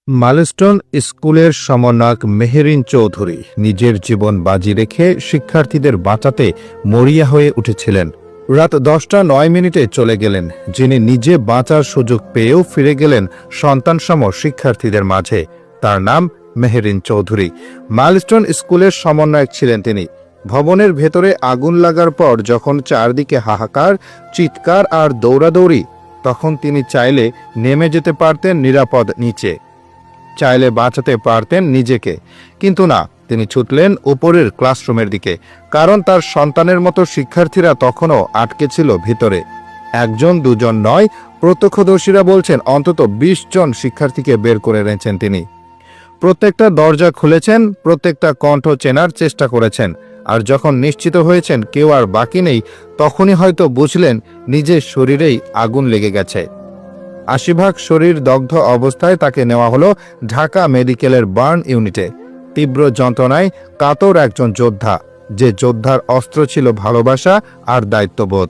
Milestone স্কুলের সমন্বয়ক মেহেরিন চৌধুরী নিজের জীবন বাজি রেখে শিক্ষার্থীদের বাঁচাতে মরিয়া হয়ে উঠেছিলেন। রাত 10টা 9 মিনিটে চলে গেলেন যিনি নিজে বাঁচার সুযোগ পেয়েও ফিরে গেলেন সন্তানসম শিক্ষার্থীদের মাঝে। তার নাম মেহেরিন চৌধুরী। মাইলস্টোন স্কুলের সমন্বয়ক ছিলেন তিনি। ভবনের ভেতরে আগুন লাগার পর যখন চারদিকে হাহাকার, চিৎকার আর দৌড়াদৌড়ি, তখন তিনি চাইলে নেমে যেতে পারতেন নিরাপদ নিচে, চাইলে বাঁচাতে পারতেন নিজেকে, কিন্তু না, তিনি ছুটলেন উপরের ক্লাসরুমের দিকে, কারণ তার সন্তানের মতো শিক্ষার্থীরা তখনও আটকে ছিল ভিতরে। একজন দুজন নয়, প্রত্যক্ষদর্শীরা বলছেন অন্তত 20 জন শিক্ষার্থীকে বের করে এনেছেন তিনি। প্রত্যেকটা দরজা খুলেছেন, প্রত্যেকটা কণ্ঠ চেনার চেষ্টা করেছেন, আর যখন নিশ্চিত হয়েছেন কেউ আর বাকি নেই, তখনই হয়তো বুঝলেন নিজের শরীরেই আগুন লেগে গেছে। 80 ভাগ শরীর দগ্ধ অবস্থায় তাকে নেওয়া হলো ঢাকা মেডিকেলের বার্ন ইউনিটে। তীব্র যন্ত্রণায় কাতর একজন যোদ্ধা, যে যোদ্ধার অস্ত্র ছিল ভালোবাসা আর দায়িত্ববোধ।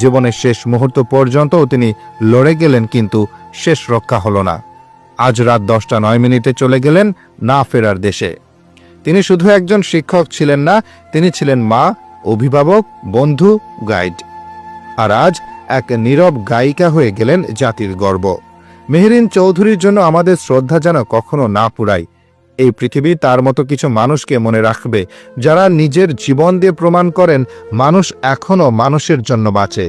জীবনের শেষ মুহূর্ত পর্যন্তও তিনি লড়ে গেলেন, কিন্তু শেষ রক্ষা হলো না। আজ রাত 10টা 9 মিনিটে চলে গেলেন না ফেরার দেশে। তিনি শুধু একজন শিক্ষক ছিলেন না, তিনি ছিলেন মা, অভিভাবক, বন্ধু, গাইড। আর আজ এক নীরব গায়িকা হয়ে গেলেন জাতির গর্ব। মেহেরিন চৌধুরীর জন্য আমাদের শ্রদ্ধা যেন কখনো না পুরায়। এই পৃথিবী তার মতো কিছু মানুষকে মনে রাখবে, যারা নিজের জীবন দিয়ে প্রমাণ করেন মানুষ এখনো মানুষের জন্য বাঁচে।